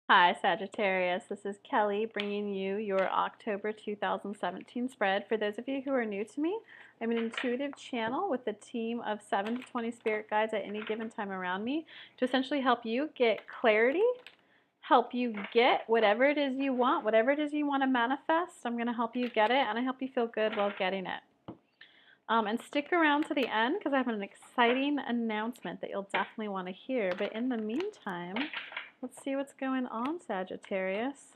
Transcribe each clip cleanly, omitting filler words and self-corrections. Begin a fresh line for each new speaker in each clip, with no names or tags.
Hi, Sagittarius. This is Kelly bringing you your October 2017 spread. For those of you who are new to me, I'm an intuitive channel with a team of 7 to 20 spirit guides at any given time around me to essentially help you get clarity, help you get whatever it is you want, whatever it is you want to manifest. I'm going to help you get it, and I help you feel good while getting it. And stick around to the end because I have an exciting announcement that you'll definitely want to hear. But in the meantime, let's see what's going on, Sagittarius.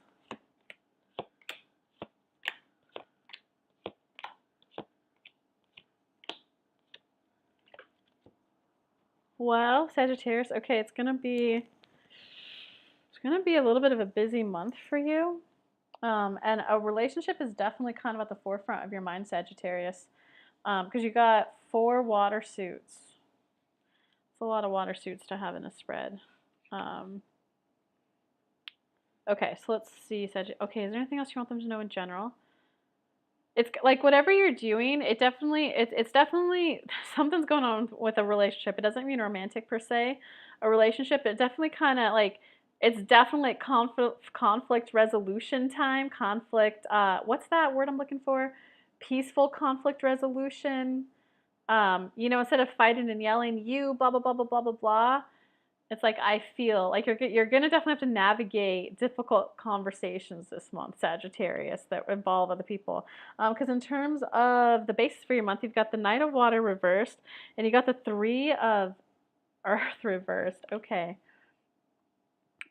Well, Sagittarius, okay, it's gonna be a little bit of a busy month for you. And a relationship is definitely kind of at the forefront of your mind, Sagittarius. Because you got 4 water suits. It's a lot of water suits to have in a spread. Okay, so let's see, Sagittarius. Okay, is there anything else you want them to know in general? It's like whatever you're doing, it's definitely something's going on with a relationship. It doesn't mean romantic per se. A relationship, it definitely kind of like it's definitely conflict resolution time. Conflict. What's that word I'm looking for? Peaceful conflict resolution. Instead of fighting and yelling, you blah blah blah blah blah blah blah. It's like I feel like you're gonna definitely have to navigate difficult conversations this month, Sagittarius, that involve other people. Because in terms of the basis for your month, you've got the Knight of Water reversed, and you got the Three of Earth reversed. Okay,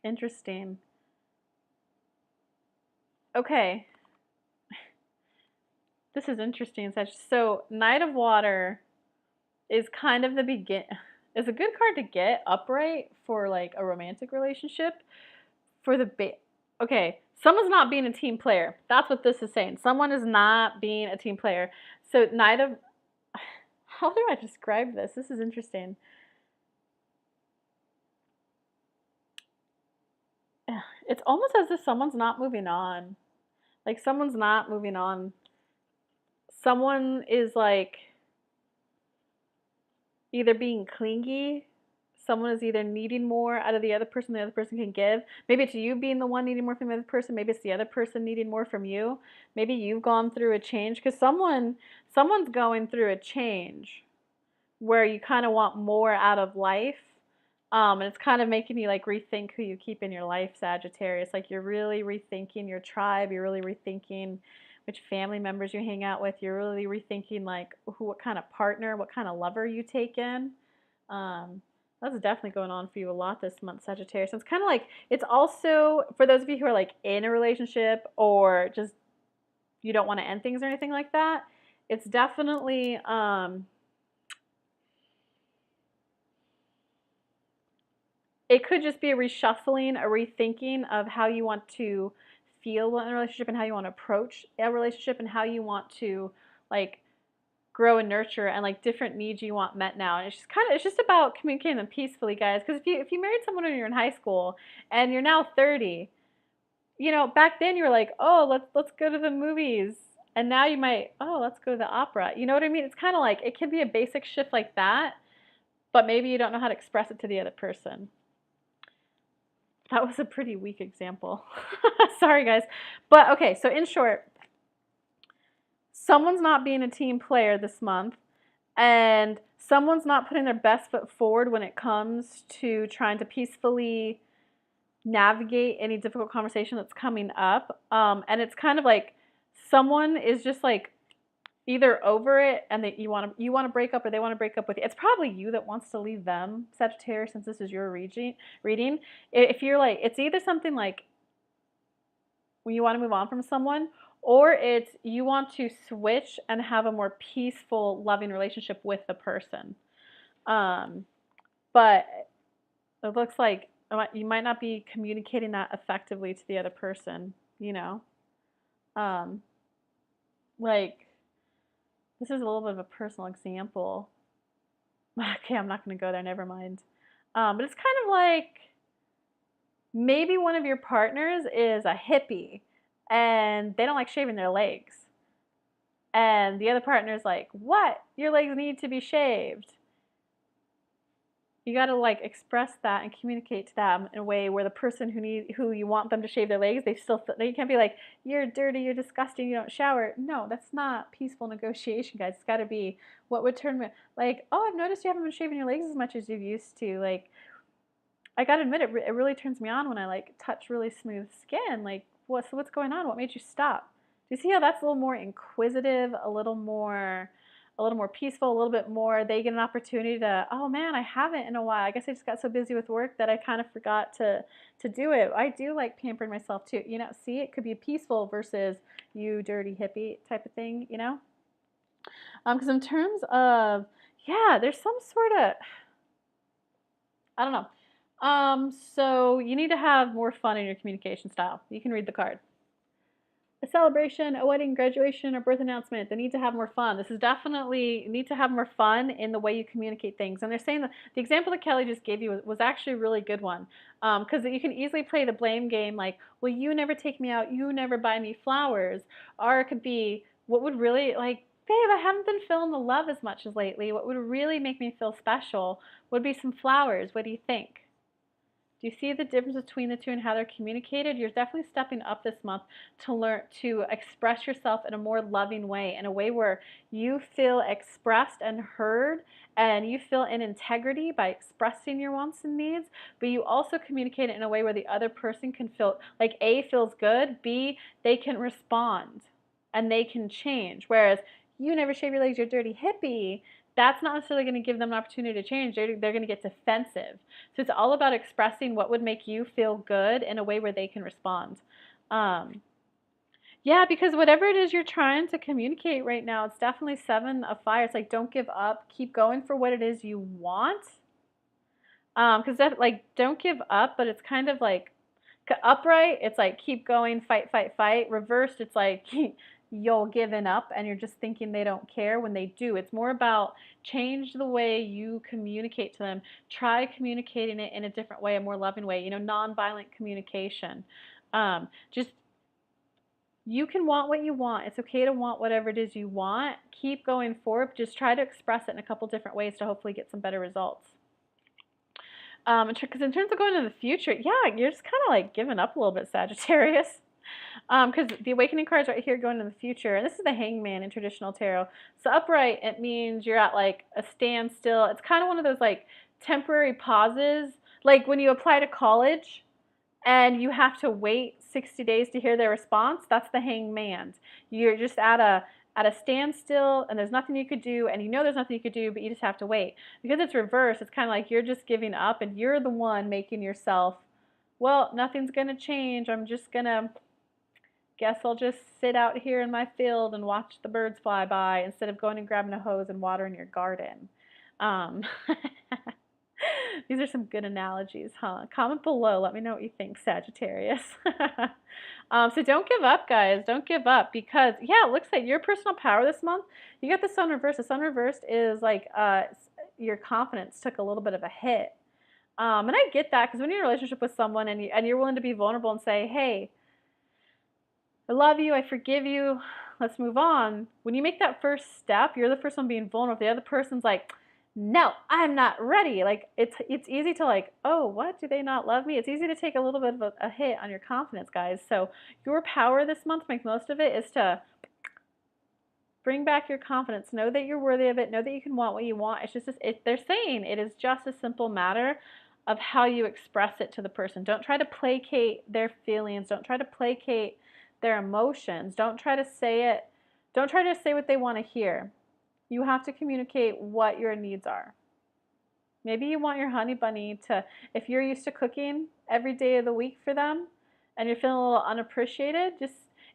interesting. Okay, this is interesting, Sag. So Knight of Water is kind of the begin. Is a good card to get upright for like a romantic relationship. For the okay, someone's not being a team player. That's what this is saying. Someone is not being a team player. So Knight of how do I describe this? This is interesting. It's almost as if someone's not moving on. Like someone's not moving on. Someone is like either being clingy, someone is either needing more out of the other person than the other person can give. Maybe it's you being the one needing more from the other person. Maybe it's the other person needing more from you. Maybe you've gone through a change because someone's going through a change where you kind of want more out of life. And it's kind of making you like rethink who you keep in your life, Sagittarius. Like you're really rethinking your tribe. You're really rethinking which family members you hang out with. You're really rethinking like what kind of partner, what kind of lover you take in. Um, that's definitely going on for you a lot this month, Sagittarius. It's kind of like it's also for those of you who are like in a relationship or just you don't want to end things or anything like that. It's definitely it could just be a reshuffling, a rethinking of how you want to feel in a relationship and how you want to approach a relationship and how you want to like grow and nurture and like different needs you want met now. And it's just about communicating them peacefully, guys. Because if you married someone when you're in high school and you're now 30, back then you were like, oh, let's go to the movies. And now you might, oh, let's go to the opera. You know what I mean? It's kind of like it can be a basic shift like that, but maybe you don't know how to express it to the other person. That was a pretty weak example. Sorry, guys. But okay, so in short, someone's not being a team player this month, and someone's not putting their best foot forward when it comes to trying to peacefully navigate any difficult conversation that's coming up. And it's kind of like someone is just like either over it and that you want to break up or they want to break up with you. It's probably you that wants to leave them, Sagittarius, since this is your reading. If you're like, it's either something like when you want to move on from someone, or it's you want to switch and have a more peaceful, loving relationship with the person. Um, but it looks like you might not be communicating that effectively to the other person, you know? Um, like, this is a little bit of a personal example. Okay, I'm not going to go there, never mind. But it's kind of like maybe one of your partners is a hippie and they don't like shaving their legs. And the other partner's like, what? Your legs need to be shaved. You got to like express that and communicate to them in a way where the person who you want them to shave their legs, they can't be like, you're dirty, you're disgusting, you don't shower. No, that's not peaceful negotiation, guys. It's got to be what would turn me like, oh, I've noticed you haven't been shaving your legs as much as you used to. Like, I got to admit, it really turns me on when I like touch really smooth skin. Like, what's going on? What made you stop? Do you see how that's a little more inquisitive, a little more peaceful, a little bit more? They get an opportunity to, oh man, I haven't in a while. I guess I just got so busy with work that I kind of forgot to do it. I do like pampering myself too. You know, see, it could be peaceful versus you dirty hippie type of thing. You know, because in terms of yeah, there's some sort of I don't know. So you need to have more fun in your communication style. You can read the card. A celebration, a wedding, graduation, or birth announcement, they need to have more fun. This is definitely, you need to have more fun in the way you communicate things. And they're saying that the example that Kelly just gave you was actually a really good one. Because you can easily play the blame game like, well, you never take me out, you never buy me flowers. Or it could be, what would really, like, babe, I haven't been feeling the love as much as lately. What would really make me feel special would be some flowers. What do you think? Do you see the difference between the two and how they're communicated? You're definitely stepping up this month to learn to express yourself in a more loving way, in a way where you feel expressed and heard, and you feel in integrity by expressing your wants and needs, but you also communicate it in a way where the other person can feel like A, feels good, B, they can respond and they can change. Whereas you never shave your legs, you're dirty hippie, that's not necessarily going to give them an opportunity to change. They're going to get defensive. So it's all about expressing what would make you feel good in a way where they can respond. Um, yeah, because whatever it is you're trying to communicate right now, it's definitely 7 of Fire. It's like, don't give up. Keep going for what it is you want. Because like, don't give up, but it's kind of like upright, it's like keep going, fight, fight, fight. Reversed, it's like you're giving up and you're just thinking they don't care when they do. It's more about change the way you communicate to them. Try communicating it in a different way, a more loving way, you know, nonviolent communication. Just you can want what you want. It's okay to want whatever it is you want. Keep going forward. Just try to express it in a couple different ways to hopefully get some better results. Because in terms of going into the future, yeah, you're just kind of like giving up a little bit, Sagittarius. Because the Awakening card is right here going into the future, and this is the Hangman in traditional tarot. So upright, it means you're at like a standstill. It's kind of one of those like temporary pauses, like when you apply to college and you have to wait 60 days to hear their response. That's the Hangman. You're just at a standstill and there's nothing you could do, and you know there's nothing you could do, but you just have to wait. Because it's reversed, it's kind of like you're just giving up and you're the one making yourself, well, nothing's going to change. I'm just going to, guess I'll just sit out here in my field and watch the birds fly by instead of going and grabbing a hose and watering your garden. Um, These are some good analogies, huh? Comment below. Let me know what you think, Sagittarius. So don't give up, guys. Don't give up because, yeah, it looks like your personal power this month, you got the Sun reversed. The Sun reversed is like your confidence took a little bit of a hit. And I get that because when you're in a relationship with someone and you're willing to be vulnerable and say, hey, I love you, I forgive you, let's move on. When you make that first step, you're the first one being vulnerable. The other person's like, no, I'm not ready. Like it's easy to like, oh, what? Do they not love me? It's easy to take a little bit of a hit on your confidence, guys. So your power this month, make most of it, is to bring back your confidence. Know that you're worthy of it. Know that you can want what you want. It's just, they're saying it is just a simple matter of how you express it to the person. Don't try to placate their feelings. Don't try to placate their emotions. Don't try to say it. Don't try to say what they want to hear. You have to communicate what your needs are. Maybe you want your honey bunny to, if you're used to cooking every day of the week for them and you're feeling a little unappreciated,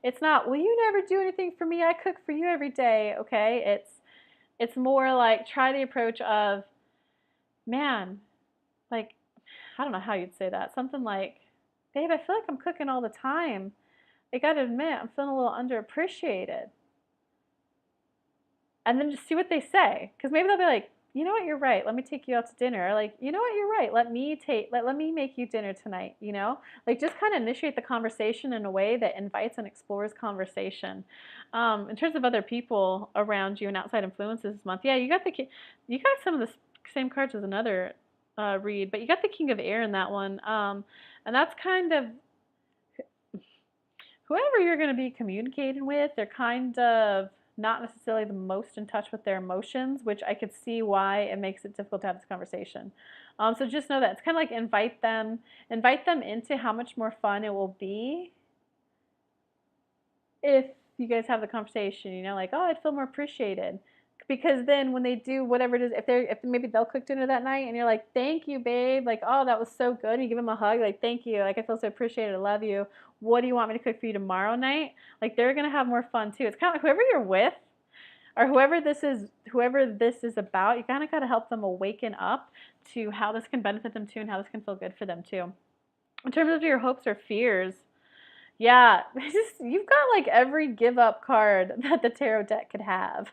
it's not, well, you never do anything for me, I cook for you every day, okay? It's more like try the approach of, man, like, I don't know how you'd say that. Something like, babe, I feel like I'm cooking all the time. I gotta admit, I'm feeling a little underappreciated. And then just see what they say. Because maybe they'll be like, you know what, you're right. Let me take you out to dinner. Or like, you know what, you're right. Let me make you dinner tonight, you know? Like just kind of initiate the conversation in a way that invites and explores conversation. In terms of other people around you and outside influences this month, yeah, you got some of the same cards as another read, but you got the King of Air in that one. And that's kind of whoever you're going to be communicating with, they're kind of not necessarily the most in touch with their emotions, which I could see why it makes it difficult to have this conversation. So just know that it's kind of like invite them into how much more fun it will be if you guys have the conversation, you know, like, oh, I'd feel more appreciated. Because then when they do whatever it is, if maybe they'll cook dinner that night and you're like, thank you, babe, like, oh, that was so good. And you give them a hug, like, thank you, like, I feel so appreciated, I love you. What do you want me to cook for you tomorrow night? Like, they're gonna have more fun too. It's kind of like whoever you're with, or whoever this is about, you kind of got to help them awaken up to how this can benefit them too, and how this can feel good for them too. In terms of your hopes or fears, yeah, you've got like every give up card that the tarot deck could have.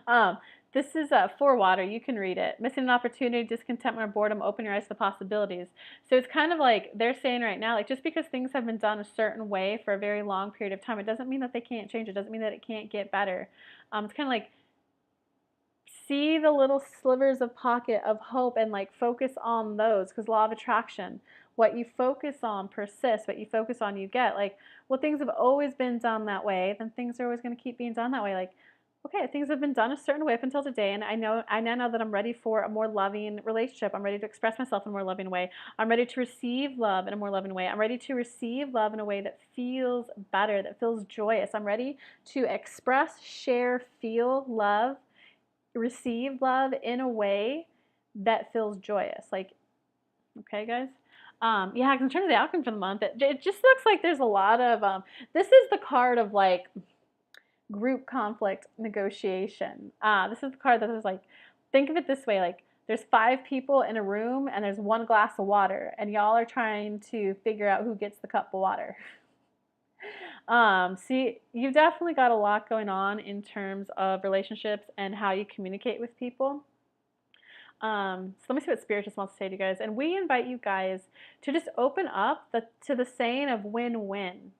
um, this is for water. You can read it. Missing an opportunity, discontentment, or boredom. Open your eyes to possibilities. So it's kind of like they're saying right now, like just because things have been done a certain way for a very long period of time, it doesn't mean that they can't change. It doesn't mean that it can't get better. It's kind of like see the little slivers of pocket of hope and like focus on those, because law of attraction, what you focus on persists, what you focus on you get. Like, well, things have always been done that way, then things are always going to keep being done that way. Like, okay, things have been done a certain way up until today, and I now know that I'm ready for a more loving relationship. I'm ready to express myself in a more loving way. I'm ready to receive love in a more loving way. I'm ready to receive love in a way that feels better, that feels joyous. I'm ready to express, share, feel love, receive love in a way that feels joyous. Like, okay, guys? Yeah, in terms of the outcome for the month, it just looks like there's a lot of, this is the card of like group conflict negotiation. This is the card that is like, think of it this way, like there's 5 people in a room and there's 1 glass of water and y'all are trying to figure out who gets the cup of water. See, you've definitely got a lot going on in terms of relationships and how you communicate with people. So let me see what Spirit just wants to say to you guys. And we invite you guys to just open up to the saying of win-win.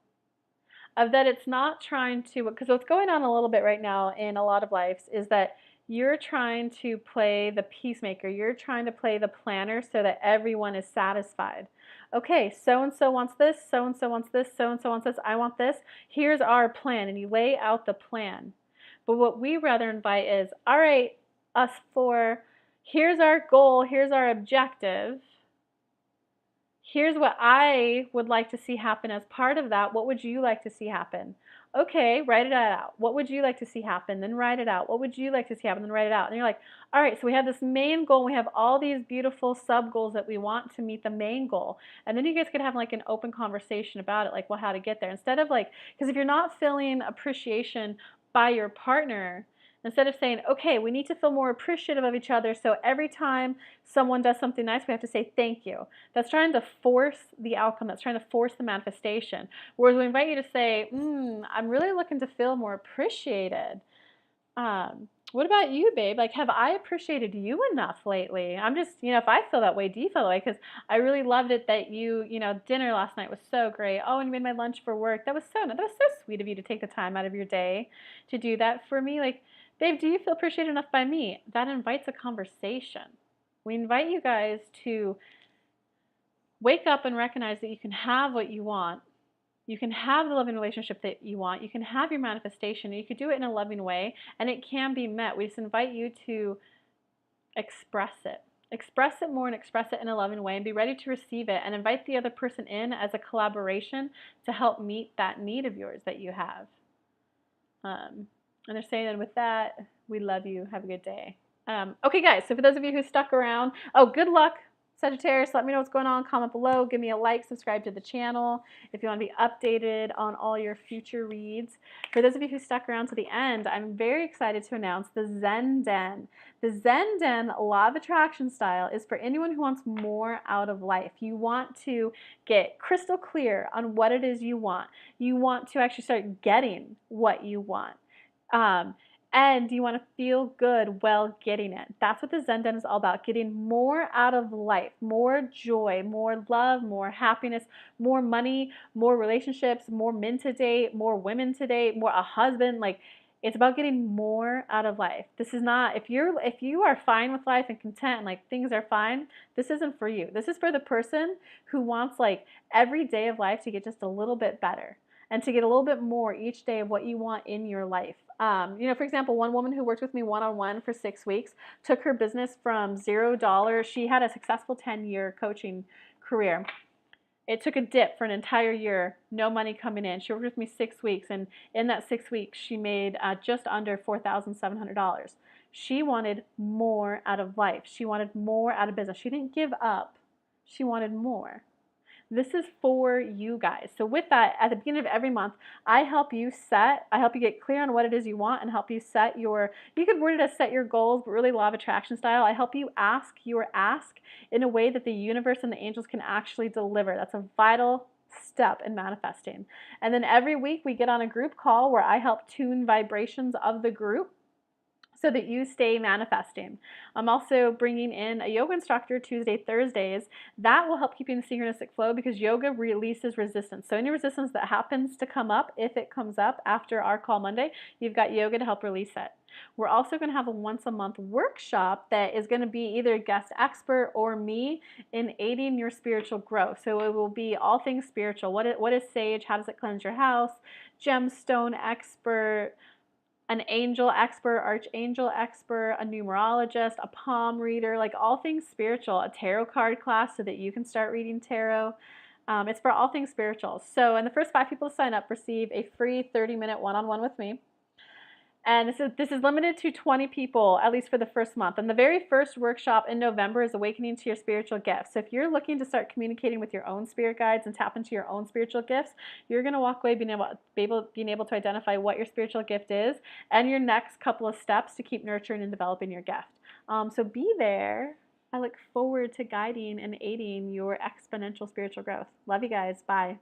Of that it's not trying to, because what's going on a little bit right now in a lot of lives is that you're trying to play the peacemaker. You're trying to play the planner so that everyone is satisfied. Okay, so-and-so wants this, so-and-so wants this, so-and-so wants this, I want this. Here's our plan, and you lay out the plan. But what we rather invite is, all right, us 4, here's our goal, here's our objective. Here's what I would like to see happen as part of that. What would you like to see happen? Okay, write it out. What would you like to see happen? Then write it out. What would you like to see happen? Then write it out. And you're like, all right, so we have this main goal. We have all these beautiful sub goals that we want to meet the main goal. And then you guys could have like an open conversation about it, like, well, how to get there. Instead of like, because if you're not feeling appreciation by your partner, instead of saying, okay, we need to feel more appreciative of each other, so every time someone does something nice, we have to say thank you. That's trying to force the outcome. That's trying to force the manifestation. Whereas we invite you to say, I'm really looking to feel more appreciated. What about you, babe? Like, have I appreciated you enough lately? I'm just, if I feel that way, do you feel that way? Because I really loved it that dinner last night was so great. Oh, and you made my lunch for work. That was so sweet of you to take the time out of your day to do that for me. Like, babe, do you feel appreciated enough by me? That invites a conversation. We invite you guys to wake up and recognize that you can have what you want. You can have the loving relationship that you want. You can have your manifestation. You could do it in a loving way, and it can be met. We just invite you to express it. Express it more and express it in a loving way and be ready to receive it, and invite the other person in as a collaboration to help meet that need of yours that you have. And they're saying that with that, we love you. Have a good day. Okay, guys, so for those of you who stuck around, good luck, Sagittarius. Let me know what's going on. Comment below. Give me a like. Subscribe to the channel if you want to be updated on all your future reads. For those of you who stuck around to the end, I'm very excited to announce the Zen Den. The Zen Den Law of Attraction style is for anyone who wants more out of life. You want to get crystal clear on what it is you want. You want to actually start getting what you want. And you want to feel good while getting it. That's what the Zen Den is all about, getting more out of life, more joy, more love, more happiness, more money, more relationships, more men to date, more women to date, more a husband. Like, It's about getting more out of life. This is not, if you are fine with life and content and like things are fine, this isn't for you. This is for the person who wants like every day of life to get just a little bit better and to get a little bit more each day of what you want in your life. For example, one woman who worked with me one-on-one for 6 weeks took her business from $0. She had a successful 10-year coaching career. It took a dip for an entire year, no money coming in. She worked with me 6 weeks, and in that 6 weeks, she made just under $4,700. She wanted more out of life. She wanted more out of business. She didn't give up. She wanted more. This is for you guys. So with that, at the beginning of every month, I help you get clear on what it is you want and help you set your, you could word it as set your goals, but really law of attraction style. I help you ask your ask in a way that the universe and the angels can actually deliver. That's a vital step in manifesting. And then every week we get on a group call where I help tune vibrations of the group so that you stay manifesting. I'm also bringing in a yoga instructor Tuesday, Thursdays. That will help keep you in the synchronistic flow because yoga releases resistance. So any resistance that happens to come up, if it comes up after our call Monday, you've got yoga to help release it. We're also going to have a once-a-month workshop that is going to be either a guest expert or me in aiding your spiritual growth. So it will be all things spiritual. What is sage? How does it cleanse your house? Gemstone expert, an angel expert, archangel expert, a numerologist, a palm reader, like all things spiritual, a tarot card class so that you can start reading tarot. It's for all things spiritual. So, and the first 5 people to sign up receive a free 30-minute one-on-one with me. And this is limited to 20 people, at least for the first month. And the very first workshop in November is Awakening to Your Spiritual Gifts. So if you're looking to start communicating with your own spirit guides and tap into your own spiritual gifts, you're going to walk away being able to identify what your spiritual gift is and your next couple of steps to keep nurturing and developing your gift. So be there. I look forward to guiding and aiding your exponential spiritual growth. Love you guys. Bye.